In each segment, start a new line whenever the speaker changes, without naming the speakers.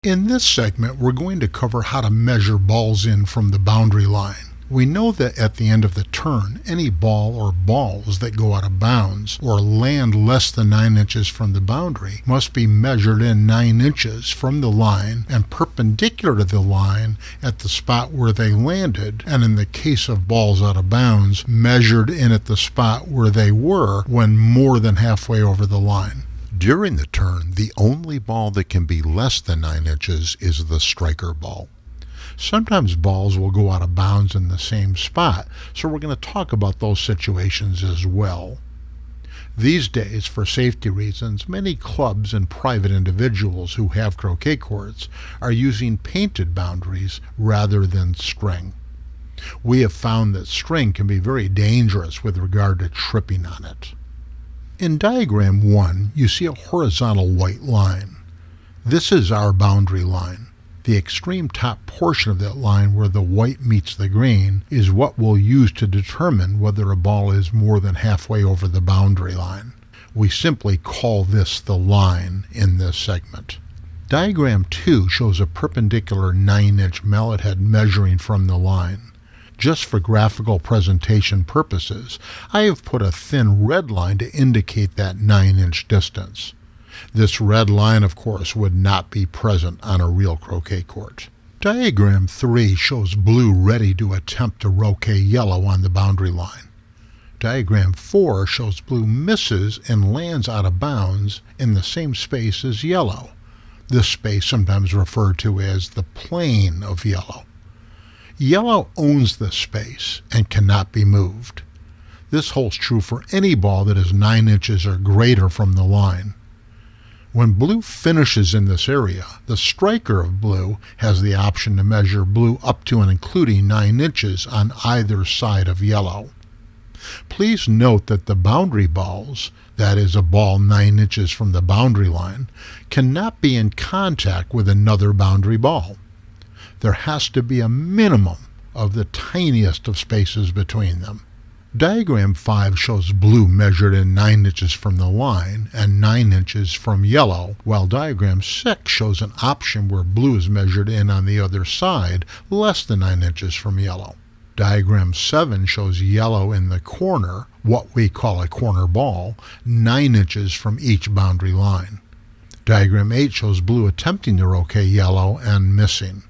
In this segment, we're going to cover how to measure balls in from the boundary line. We know that at the end of the turn, any ball or balls that go out of bounds or land less than 9 inches from the boundary must be measured in 9 inches from the line and perpendicular to the line at the spot where they landed, and in the case of balls out of bounds, measured in at the spot where they were when more than halfway over the line. During the turn, the only ball that can be less than 9 inches is the striker ball. Sometimes balls will go out of bounds in the same spot, so we're going to talk about those situations as well. These days, for safety reasons, many clubs and private individuals who have croquet courts are using painted boundaries rather than string. We have found that string can be very dangerous with regard to tripping on it. In diagram 1, you see a horizontal white line. This is our boundary line. The extreme top portion of that line where the white meets the green is what we'll use to determine whether a ball is more than halfway over the boundary line. We simply call this the line in this segment. Diagram 2 shows a perpendicular 9-inch mallet head measuring from the line. Just for graphical presentation purposes, I have put a thin red line to indicate that 9-inch distance. This red line, of course, would not be present on a real croquet court. Diagram 3 shows blue ready to attempt to roquet yellow on the boundary line. Diagram 4 shows blue misses and lands out of bounds in the same space as yellow. This space sometimes referred to as the plane of yellow. Yellow owns this space and cannot be moved. This holds true for any ball that is 9 inches or greater from the line. When blue finishes in this area, the striker of blue has the option to measure blue up to and including 9 inches on either side of yellow. Please note that the boundary balls, that is a ball 9 inches from the boundary line, cannot be in contact with another boundary ball. There has to be a minimum of the tiniest of spaces between them. Diagram 5 shows blue measured in 9 inches from the line and 9 inches from yellow, while diagram 6 shows an option where blue is measured in on the other side, less than 9 inches from yellow. Diagram 7 shows yellow in the corner, what we call a corner ball, 9 inches from each boundary line. Diagram 8 shows blue attempting to roquet yellow and missing.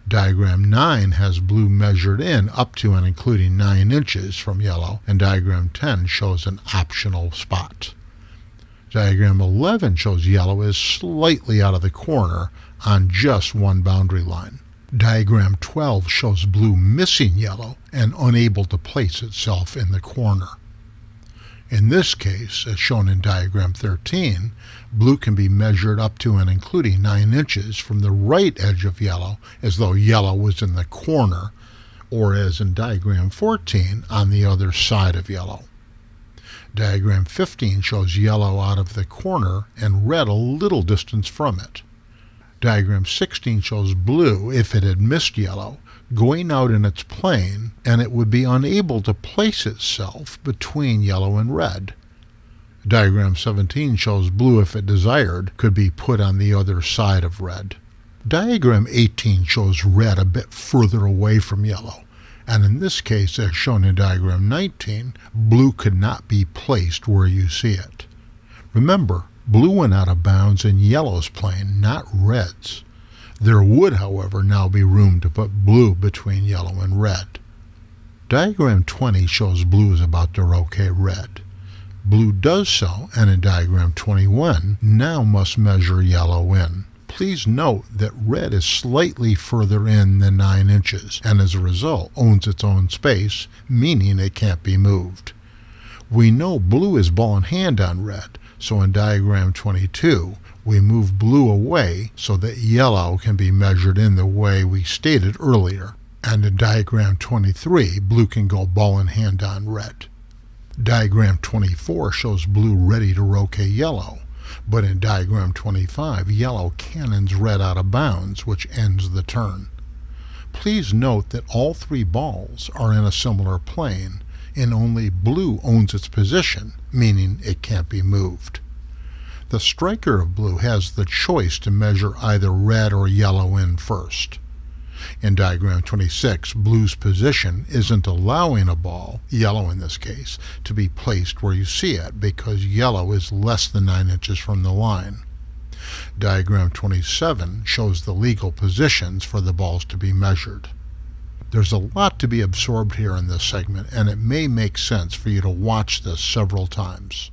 Diagram 9 has blue measured in up to and including 9 inches from yellow, and diagram 10 shows an optional spot. Diagram 11 shows yellow is slightly out of the corner on just one boundary line. Diagram 12 shows blue missing yellow and unable to place itself in the corner. In this case, as shown in diagram 13, blue can be measured up to and including 9 inches from the right edge of yellow as though yellow was in the corner, or as in diagram 14, on the other side of yellow. Diagram 15 shows yellow out of the corner and red a little distance from it. Diagram 16 shows blue, if it had missed yellow, going out in its plane, and it would be unable to place itself between yellow and red. Diagram 17 shows blue, if it desired, could be put on the other side of red. Diagram 18 shows red a bit further away from yellow, and in this case, as shown in diagram 19, blue could not be placed where you see it. Remember, blue went out of bounds in yellow's plane, not red's. There would, however, now be room to put blue between yellow and red. Diagram 20 shows blue is about to roquet red. Blue does so, and in diagram 21, now must measure yellow in. Please note that red is slightly further in than 9 inches, and as a result owns its own space, meaning it can't be moved. We know blue is ball in hand on red, so in diagram 22, we move blue away so that yellow can be measured in the way we stated earlier. And in diagram 23, blue can go ball in hand on red. Diagram 24 shows blue ready to roquet yellow, but in diagram 25, yellow cannons red out of bounds, which ends the turn. Please note that all 3 balls are in a similar plane, and only blue owns its position, meaning it can't be moved. The striker of blue has the choice to measure either red or yellow in first. In diagram 26, blue's position isn't allowing a ball, yellow in this case, to be placed where you see it because yellow is less than 9 inches from the line. Diagram 27 shows the legal positions for the balls to be measured. There's a lot to be absorbed here in this segment, and it may make sense for you to watch this several times.